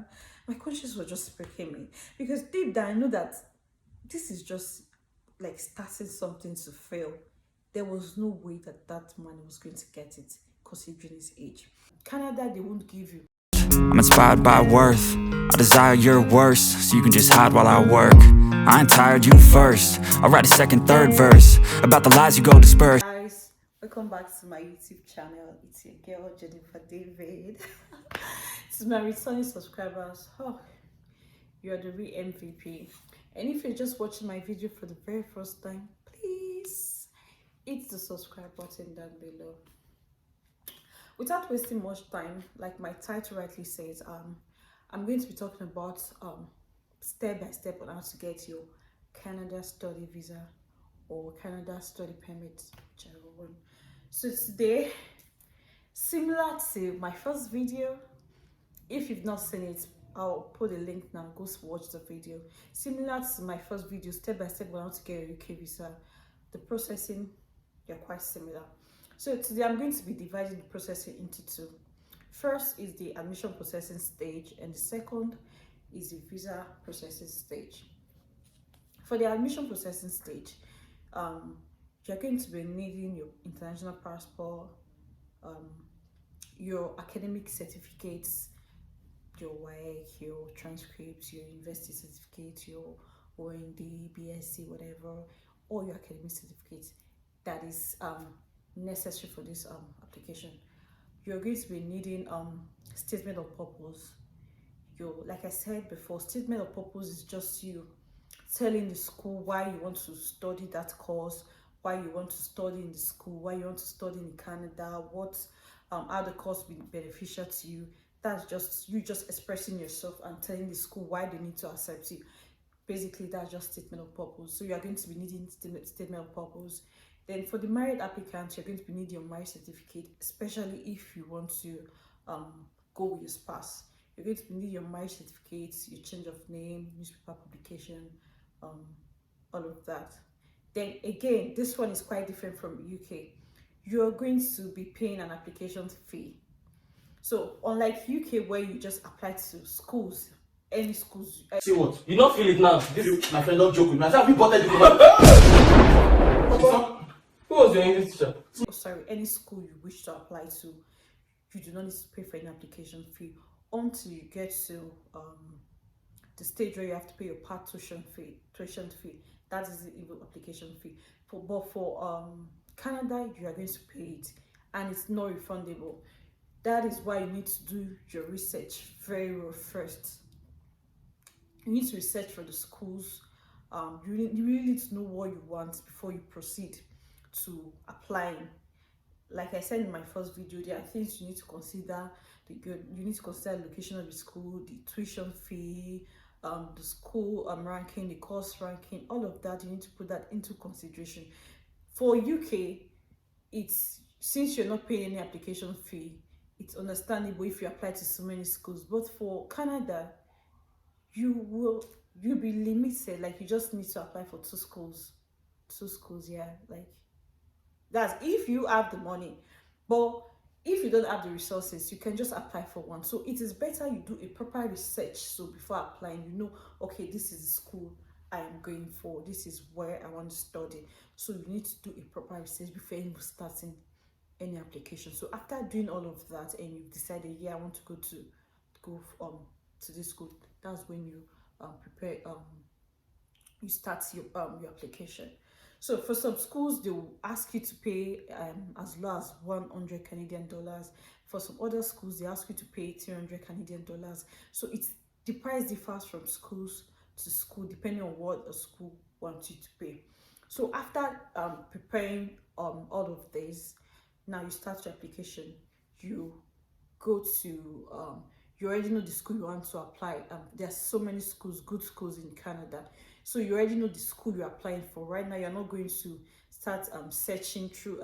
Canada, my conscience was just breaking me because deep down I know that this is just like starting something to fail. There was no way that that man was going to get it considering his age. Canada, they won't give you. I'm inspired by worth. I desire your worst, so you can just hide while I work. I ain't tired, you first. I'll write a second, third verse about the lies you go disperse. Guys, welcome back to my YouTube channel. It's your girl Jennifer David. To my returning subscribers, oh, you're the real MVP. And if you're just watching my video for the very first time, please hit the subscribe button down below. Without wasting much time, like my title rightly says, I'm going to be talking about step by step on how to get your Canada study visa or Canada study permit, whichever one. So today, similar to my first video, if you've not seen it, I'll put a link now. Go watch the video. Similar to my first video, step by step on how to get a UK visa, the processing, they're quite similar. So today I'm going to be dividing the processing into two. First is the admission processing stage, and the second is the visa processing stage. For the admission processing stage, you're going to be needing your international passport, your academic certificates, your WAEC, your transcripts, your university certificate, your OND, BSc, whatever, all your academic certificates that is necessary for this application. You're going to be needing statement of purpose. Like I said before, statement of purpose is just you telling the school why you want to study that course, why you want to study in the school, why you want to study in Canada, what how the course will be beneficial to you. That's just you just expressing yourself and telling the school why they need to accept you. Basically, that's just statement of purpose. So you are going to be needing statement of purpose. Then for the married applicants, you're going to be needing your marriage certificate, especially if you want to go with your spouse. You're going to be needing your marriage certificate, your change of name, newspaper publication, all of that. Then again, this one is quite different from UK. You're going to be paying an application fee. So unlike UK where you just apply to schools, any schools. See what? You don't feel it now. This my friend don't joke with me. I said, have you bought anything? Who was your English teacher? Oh, sorry, any school you wish to apply to, you do not need to pay for an application fee until you get to the stage where you have to pay your part tuition fee. That is the application fee. But for Canada, you are going to pay it, and it's not refundable. That is why you need to do your research very well first. You need to research for the schools. You really need to know what you want before you proceed to applying. Like I said in my first video, there are things you need to consider. You need to consider the location of the school, the tuition fee, the school ranking, the course ranking, all of that. You need to put that into consideration. For UK, it's since you're not paying any application fee, it's understandable if you apply to so many schools. But for Canada, you'll be limited. Like you just need to apply for two schools, yeah. Like that's if you have the money. But if you don't have the resources, you can just apply for one. So it is better you do a proper research. So before applying, you know, okay, this is the school I am going for, this is where I want to study. So you need to do a proper research before even starting any application. So after doing all of that and you've decided, yeah, I want to go to this school, that's when you prepare you start your application. So for some schools, they will ask you to pay as low as 100 Canadian dollars. For some other schools, they ask you to pay 300 Canadian dollars. So the price differs from schools to school depending on what a school wants you to pay. So after preparing all of this, now you start your application. You go to you already know the school you want to apply. There's so many schools, good schools in Canada. So you already know the school you're applying for. Right now, you're not going to start searching through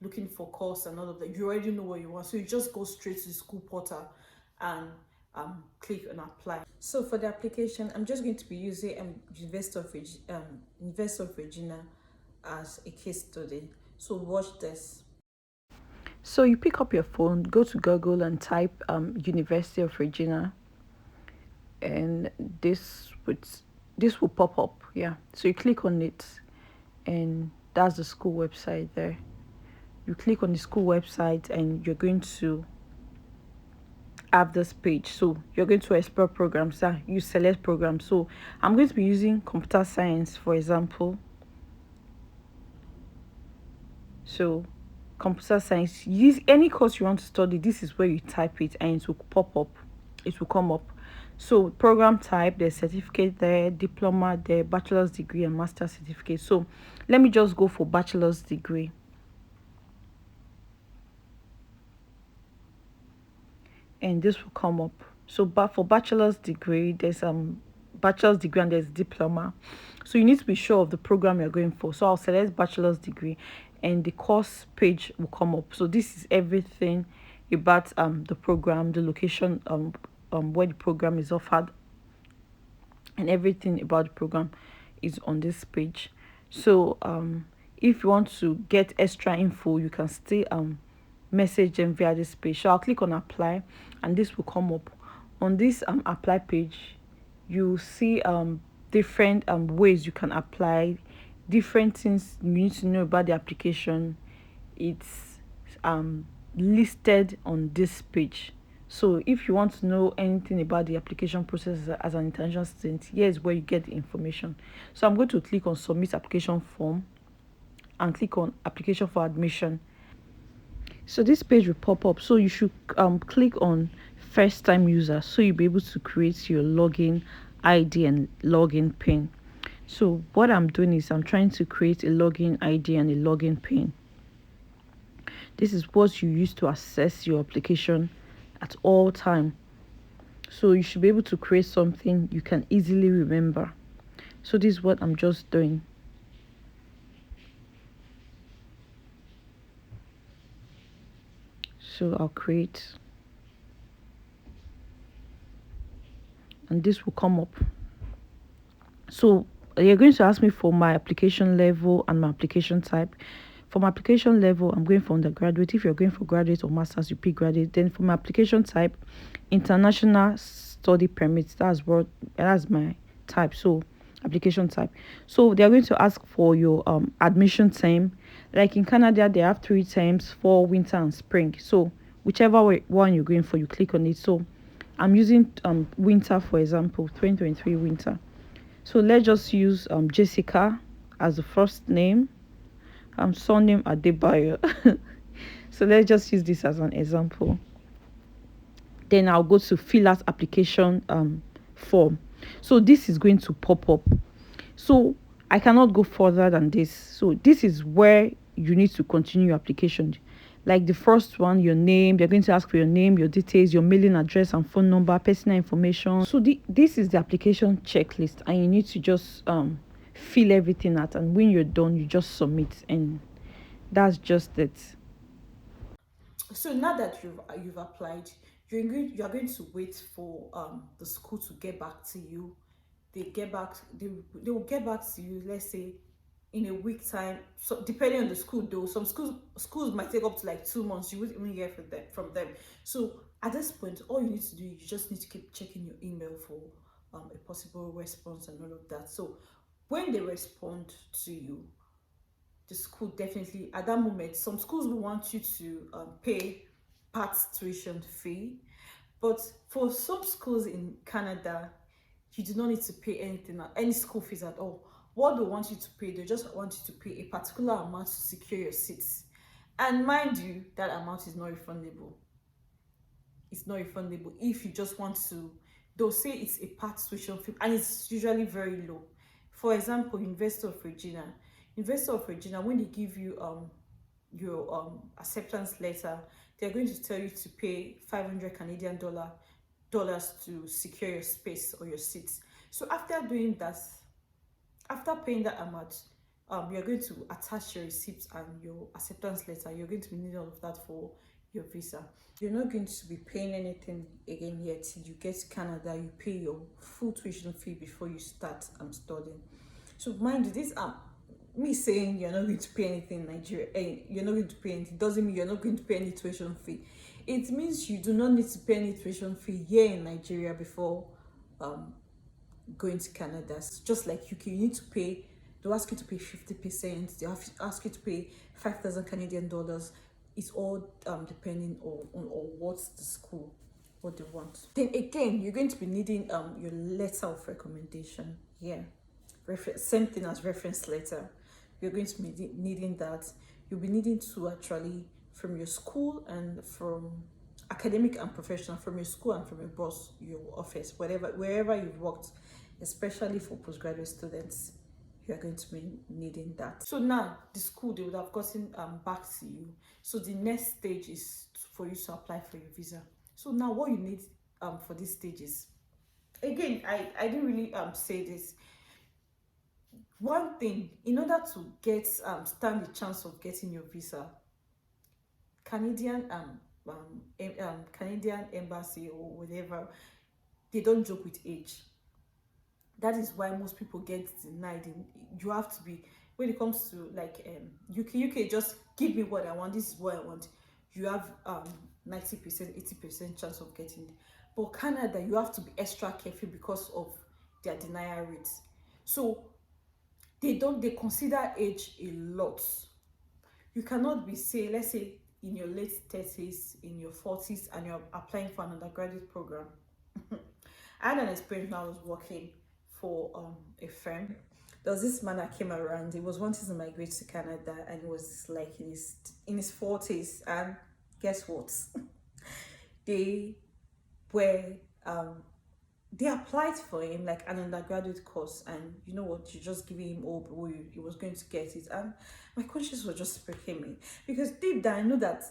looking for course and all of that. You already know what you want. So you just go straight to the school portal and click on apply. So for the application, I'm just going to be using University of Regina as a case study. So watch this. So you pick up your phone, go to Google and type University of Regina. and this will pop up. Yeah, so you click on it, and that's the school website there. You click on the school website and you're going to have this page. So you're going to explore programs. You select programs. So I'm going to be using computer science, for example. So computer science, use any course you want to study. This is where you type it and it will pop up, it will come up. So program type, there's certificate there, diploma there, bachelor's degree and master's certificate. So let me just go for bachelor's degree. And this will come up. So but for bachelor's degree, there's bachelor's degree and there's diploma. So you need to be sure of the program you're going for. So I'll select bachelor's degree and the course page will come up. So this is everything about the program, the location where the program is offered, and everything about the program is on this page. So if you want to get extra info, you can still message them via this page. So I'll click on apply and this will come up. On this apply page, you see different ways you can apply, different things you need to know about the application. It's listed on this page. So if you want to know anything about the application process as an international student, here's where you get the information. So I'm going to click on submit application form and click on application for admission. So this page will pop up. So you should click on first time user, so you'll be able to create your login ID and login pin. So what I'm doing is I'm trying to create a login ID and a login pin. This is what you use to access your application at all time. So you should be able to create something you can easily remember. So this is what I'm just doing. So I'll create, and this will come up. So you're going to ask me for my application level and my application type. For my application level, I'm going for undergraduate. If you're going for graduate or master's, you pick graduate. Then for my application type, international study permits. That's my type. So application type. So they're going to ask for your admission time. Like in Canada, they have 3 terms: fall, winter, and spring. So whichever one you're going for, you click on it. So I'm using winter, for example, 2023 winter. So let's just use Jessica as the first name. Surname Adebayo. So let's just use this as an example. Then I'll go to fill out application form. So this is going to pop up. So I cannot go further than this. So this is where you need to continue your application. Like the first one, your name. They're going to ask for your name, your details, your mailing address and phone number, personal information. So this is the application checklist, and you need to just fill everything out, and when you're done, you just submit, and that's just it. So now that you've applied, you're going to wait for the school to get back to you. They will get back to you, let's say in a week time. So depending on the school, though, some schools might take up to like 2 months. You wouldn't even hear from them. So at this point, all you need to do, you just need to keep checking your email for a possible response and all of that. So when they respond to you, the school definitely, at that moment, some schools will want you to pay part tuition fee, but for some schools in Canada, you do not need to pay anything, any school fees at all. What they want you to pay, they just want you to pay a particular amount to secure your seats. And mind you, that amount is not refundable. It's not refundable if you just want to. They'll say it's a part tuition fee, and it's usually very low. For example, University of Regina, when they give you your acceptance letter, they're going to tell you to pay 500 Canadian dollars to secure your space or your seats. So after doing that, after paying that amount, you're going to attach your receipts and your acceptance letter. You're going to be needing all of that for your visa. You're not going to be paying anything again yet till you get to Canada. You pay your full tuition fee before you start studying. So mind you, this me saying you're not going to pay anything in Nigeria, you're not going to pay anything, doesn't mean you're not going to pay any tuition fee. It means you do not need to pay any tuition fee here in Nigeria before going to Canada. Just like UK, you need to pay, they'll ask you to pay 50%, they'll ask you to pay 5,000 Canadian dollars. It's all depending on what the school, what they want. Then again, you're going to be needing your letter of recommendation. Yeah, same thing as reference letter. You're going to be needing that. You'll be needing to actually, from your school and from academic and professional, from your school and from your boss, your office, wherever you've worked, especially for postgraduate students, you are going to be needing that. So now the school, they would have gotten back to you. So the next stage is for you to apply for your visa. So now what you need for these stages, again, I didn't really say this. One thing, in order to get stand the chance of getting your visa, Canadian Canadian embassy or whatever, they don't joke with age. That is why most people get denied. You have to be, when it comes to like UK, just give me what I want, this is what I want. You have 90%, 80% chance of getting it. But Canada, you have to be extra careful because of their denial rates. So they consider age a lot. You cannot be, say, let's say in your late 30s, in your 40s, and you're applying for an undergraduate program. I had an experience when I was working for a firm. There was this man that came around. He was wanting to migrate to Canada, and he was like in his 40s. And guess what? They were they applied for him like an undergraduate course, and you know what, you just giving him hope he was going to get it. And my conscience was just breaking me, because deep down I know that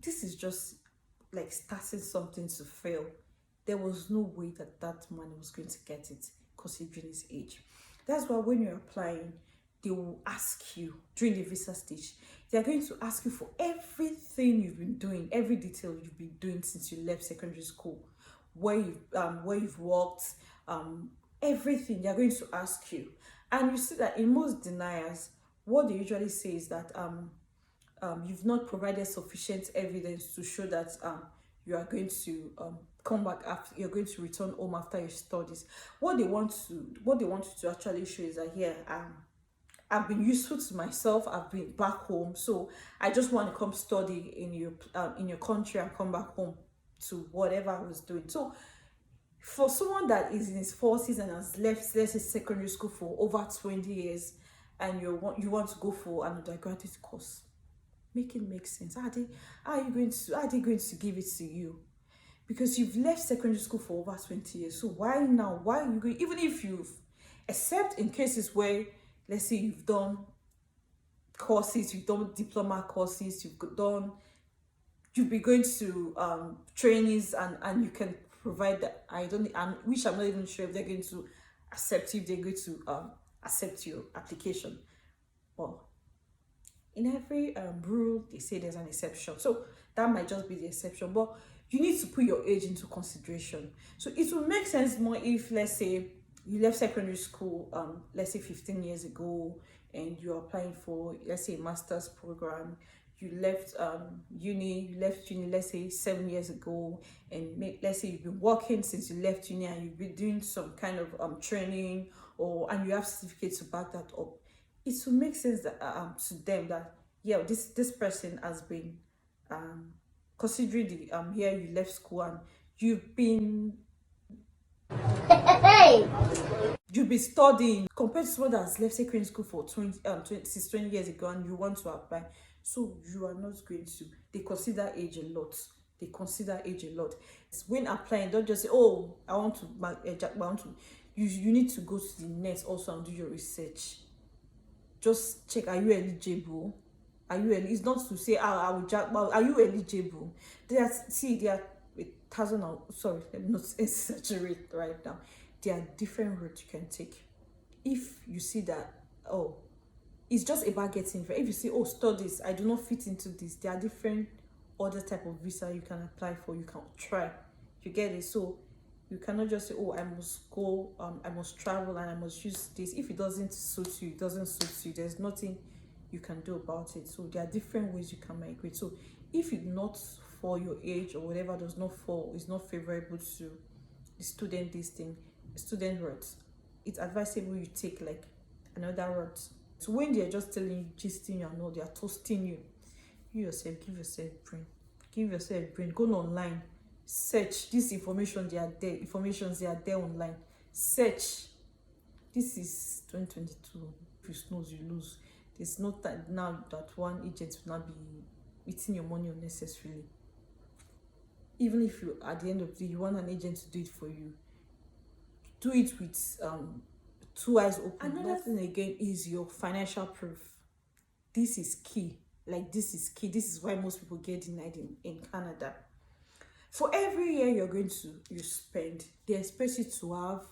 this is just like starting something to fail. There was no way that man was going to get it considering his age. That's why when you're applying, they will ask you during the visa stage, they're going to ask you for everything you've been doing, every detail you've been doing since you left secondary school, where you've worked, everything they're going to ask you. And you see that in most deniers, what they usually say is that you've not provided sufficient evidence to show that you are going to come back after, you're going to return home after your studies. What they want you to actually show is that, here, I've been useful to myself, I've been back home, so I just want to come study in your country and come back home to whatever I was doing. So for someone that is in his 40s and has left, let's say, secondary school for over 20 years, and you want to go for an undergraduate course, make it make sense. How are they going to give it to you? Because you've left secondary school for over 20 years. So why now? Why are you going, even if except in cases where, let's say, you've done courses, you've done diploma courses, you'll be going to trainings, and you can provide that. Which I'm not even sure if they're going to accept you, if they're going to accept your application. Well, in every rule, they say there's an exception. So that might just be the exception. But you need to put your age into consideration. So it will make sense more if, let's say, you left secondary school, let's say 15 years ago, and you're applying for, let's say, a master's program. You left uni, let's say 7 years ago, and let's say you've been working since you left uni, and you've been doing some kind of training, and you have certificates to back that up. It will make sense that to them that, yeah, this person has been considering the year you left school, and you've been studying, compared to someone that has left secondary school for 20 years ago, and you want to apply. So you are not going to, they consider age a lot. When applying, don't just say, oh, I want to, you need to go to the net also and do your research. Just check, are you eligible? It's not to say, I will jack, but are you eligible? There are 1,000, sorry, let me not exaggerate right now. There are different routes you can take. If you see that, oh, it's just about getting, if you say, oh, studies, I do not fit into this, there are different other type of visa you can apply for, you can try, you get it. So you cannot just say, oh, I must go, I must travel, and I must use this. If it doesn't suit you, there's nothing you can do about it. So there are different ways you can migrate. So if it's not for your age or whatever, is not favorable to the student, this thing, student route, it's advisable you take like another route. So when they're just telling you, gisting you and all, they're toasting you, you yourself, give yourself brain, go online, search this information, they are there online, search. This is 2022. If you snooze, you lose. There's no time now that one agent will not be eating your money unnecessarily. Even if you, at the end of the day, you want an agent to do it for you, do it with 2 eyes open. Another thing again is your financial proof. This is key. Like, this is key. This is why most people get denied in Canada. For every year you spend, they expect you to have,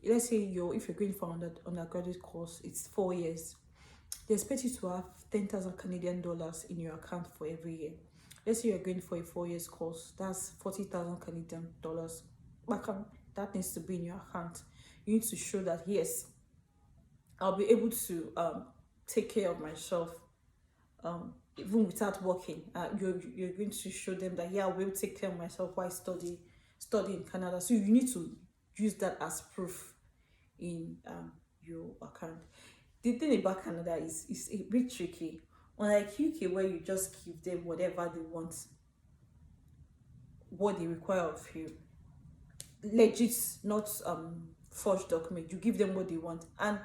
let's say if you're going for an undergraduate course, it's 4 years. They expect you to have 10,000 Canadian dollars in your account for every year. Let's say you're going for a 4 years course, that's 40,000 Canadian dollars. That needs to be in your account. You need to show that, yes, I'll be able to take care of myself even without working. You're going to show them that, yeah, I will take care of myself while I study in Canada. So you need to use that as proof in your account. The thing about Canada is a bit tricky. Unlike UK, where you just give them whatever they want, what they require of you, legit, not forged document. You give them what they want, and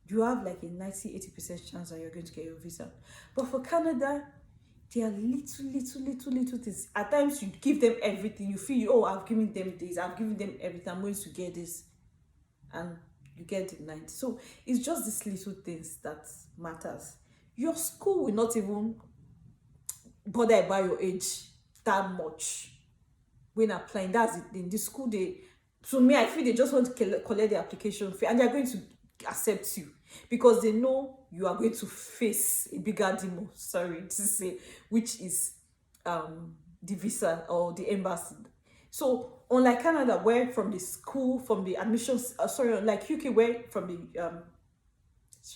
you have like a 90-80% chance that you're going to get your visa. But for Canada, there are little things. At times you give them everything. You feel, oh, I've given them this, I've given them everything, I'm going to get this, and you get denied. So it's just these little things that matters. Your school will not even bother about your age that much when applying. That's it. In the school, to me, I feel they just want to collect the application fee, and they're going to accept you because they know you are going to face a bigger demo, sorry to say, which is the visa or the embassy. So unlike Canada, where from the school, from the admissions, like UK, where from the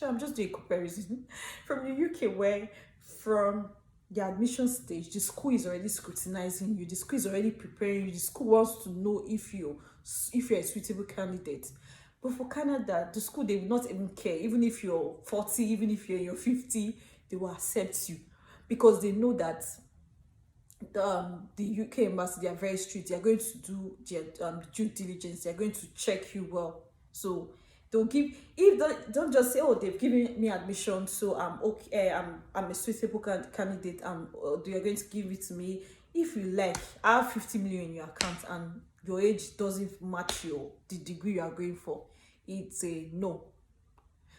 I'm just doing a comparison. From the UK, where from the admission stage, the school is already scrutinizing you, the school is already preparing you, the school wants to know if you're a suitable candidate. But for Canada, the school, they will not even care. Even if you're 40, even if you're in your 50, they will accept you because they know that the UK embassy, they are very strict. They are going to do their due diligence. They are going to check you well. So they'll give, if don't just say, oh, they've given me admission, so I'm okay, I'm a suitable candidate, they are going to give it to me. If you like, I have 50 million in your account and your age doesn't match the degree you are going for, it's a no.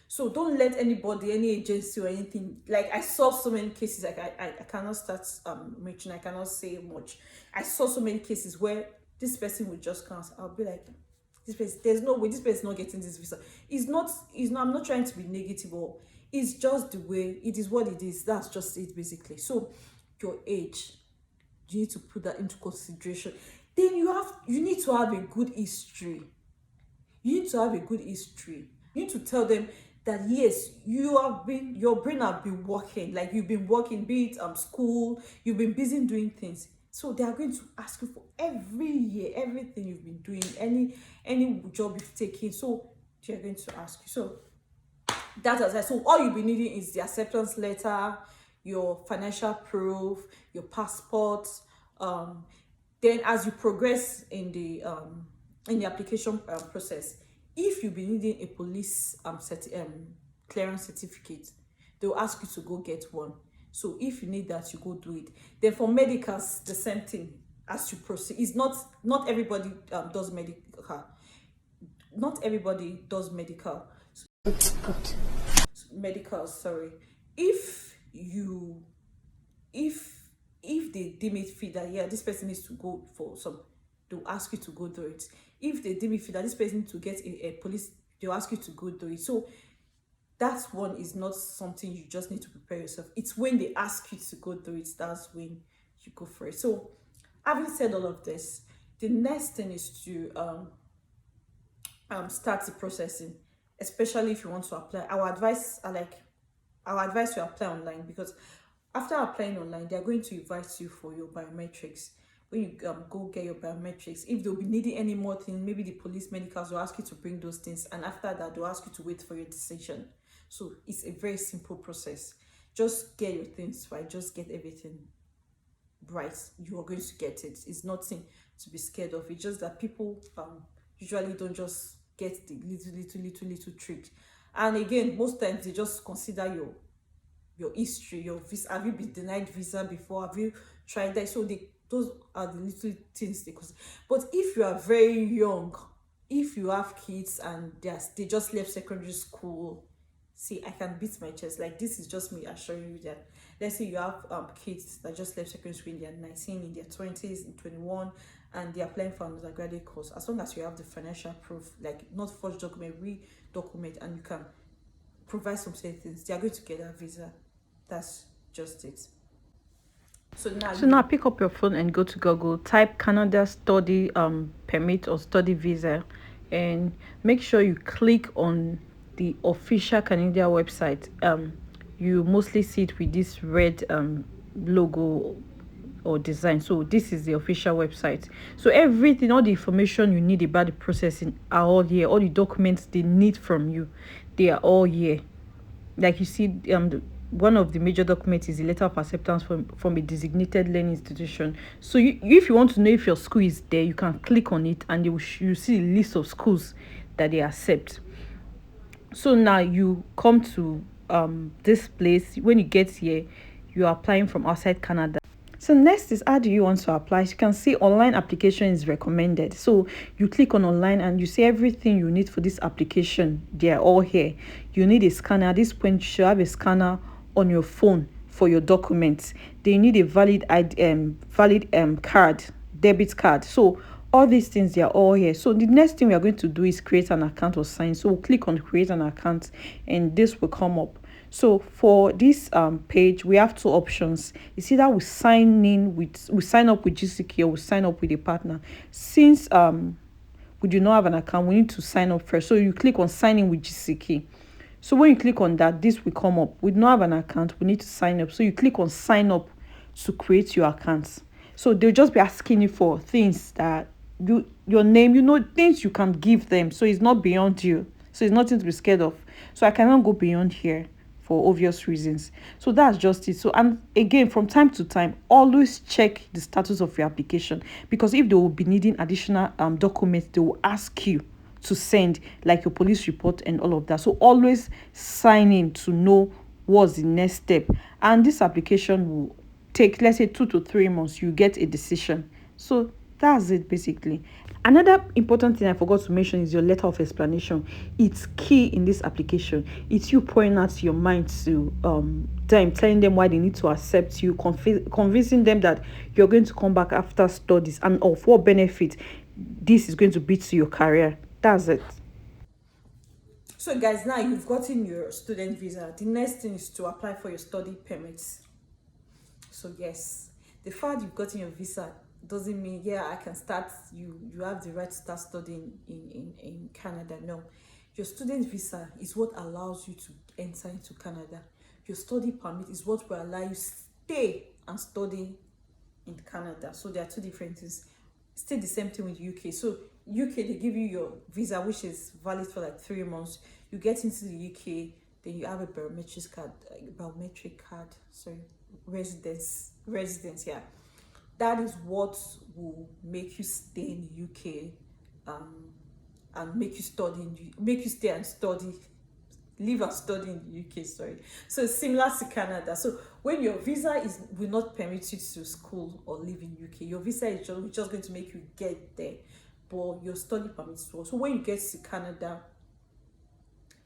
So don't let anybody, any agency or anything, like I saw so many cases, like I cannot start mentioning, I cannot say much. I saw so many cases where this person would just cancel. I'll be like, this person, there's no way this person is not getting this visa. It's not, I'm not trying to be negative, or it's just the way it is, what it is. That's just it, basically. So your age, you need to put that into consideration. Then you need to have a good history. You need to have a good history. You need to tell them that yes, your brain have been working, like you've been working, be it school, you've been busy doing things. So they are going to ask you for every year, everything you've been doing, any job you've taken. So they're going to ask you. So that aside, so all you'll be needing is the acceptance letter, your financial proof, your passport. Then as you progress in the application process, if you'll be needing a police clearance certificate, they'll ask you to go get one. So if you need that, you go do it. Then for medicals, the same thing. As you proceed, it's not everybody does medical. Not everybody does medical. Medical, sorry. If they deem it fit that, yeah, this person needs to go for some, they'll ask you to go do it. If they deem it fit that this person needs to get a police, they'll ask you to go do it. So that one is not something you just need to prepare yourself. It's when they ask you to go do it, that's when you go for it. So having said all of this, the next thing is to start the processing, especially if you want to apply. Our advice you apply online, because after applying online, they're going to invite you for your biometrics. when you go get your biometrics, if they'll be needing any more things, maybe the police medicals will ask you to bring those things, and after that they'll ask you to wait for your decision. So it's a very simple process. Just get your things right, just get everything right. You are going to get it. It's nothing to be scared of. It's just that people usually don't just get the little trick. And again, most times they just consider your history, your visa. Have you been denied visa before? Have you tried that? So those are the little things they consider. But if you are very young, if you have kids and they just left secondary school, see, I can beat my chest. Like, this is just me assuring you that, let's say you have kids that just left secondary school in their 19, in their 20s, in 21, and they're applying for an undergraduate course. As long as you have the financial proof, like not forged document, document, and you can provide some certain things, they are going to get a visa. That's just it. So now pick up your phone and go to Google, type Canada study permit or study visa, and make sure you click on the official Canadian website. You mostly see it with this red logo or design. So this is the official website. So everything, all the information you need about the processing are all here. All the documents they need from you, they are all here. Like you see, one of the major documents is a letter of acceptance from a designated learning institution. So if you want to know if your school is there, you can click on it and you see a list of schools that they accept. So now you come to this place. When you get here, you are applying from outside Canada. So next is, how do you want to apply? As you can see, online application is recommended. So you click on online and you see everything you need for this application. They are all here. You need a scanner. At this point, you should have a scanner on your phone for your documents. They need a valid card, debit card. So all these things, they are all here. So the next thing we are going to do is create an account or sign. So we'll click on create an account and this will come up. So for this page, we have two options. It's either we sign up with GCK or we sign up with a partner. Since we do not have an account, we need to sign up first. So you click on sign in with GCK. So when you click on that, this will come up. We do not have an account, we need to sign up. So you click on sign up to create your account. So they'll just be asking you for things that your name, things you can give them. So it's not beyond you. So it's nothing to be scared of. So I cannot go beyond here for obvious reasons. So that's just it. So, and again, from time to time, always check the status of your application, because if they will be needing additional documents, they will ask you to send, like your police report and all of that. So always sign in to know what's the next step. And this application will take, let's say, 2 to 3 months. You get a decision. So that's it basically. Another important thing I forgot to mention is your letter of explanation. It's key in this application. It's you pouring out your mind to them, telling them why they need to accept you, convincing them that you're going to come back after studies and of what benefit this is going to be to your career. That's it. So guys, now you've gotten your student visa. The next thing is to apply for your study permits. So yes, the fact you've gotten your visa doesn't mean I can start, you have the right to start studying in Canada. No, your student visa is what allows you to enter into Canada. Your study permit is what will allow you stay and study in Canada. So there are two different things. Still the same thing with UK. So UK, they give you your visa, which is valid for like 3 months. You get into the UK, then you have a biometric card, sorry, residence, yeah. That is what will make you stay in the UK, and make you stay and study, live and study in the UK. Sorry. So it's similar to Canada. So when your visa will not permit you to school or live in UK, your visa is just going to make you get there, but your study permit will. So when you get to Canada,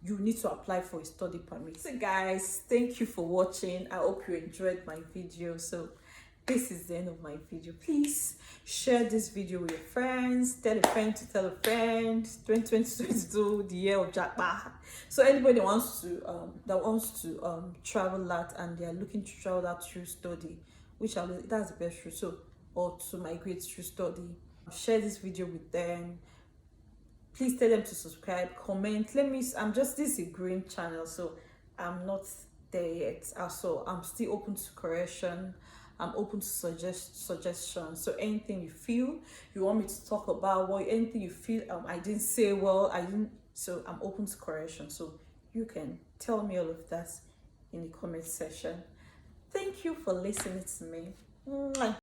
you need to apply for a study permit. So guys, thank you for watching. I hope you enjoyed my video. So this is the end of my video. Please share this video with your friends. Tell a friend to tell a friend. 2022, the year of Jackpot. So anybody wants to travel out and they are looking to travel out through study, that's the best route. So, or to migrate through study, share this video with them. Please tell them to subscribe, comment. This is a green channel, so I'm not there yet. Also, I'm still open to correction. I'm open to suggestions. So anything you feel you want me to talk about, or anything you feel I didn't say well, I didn't. So I'm open to correction. So you can tell me all of that in the comment section. Thank you for listening to me. Mwah.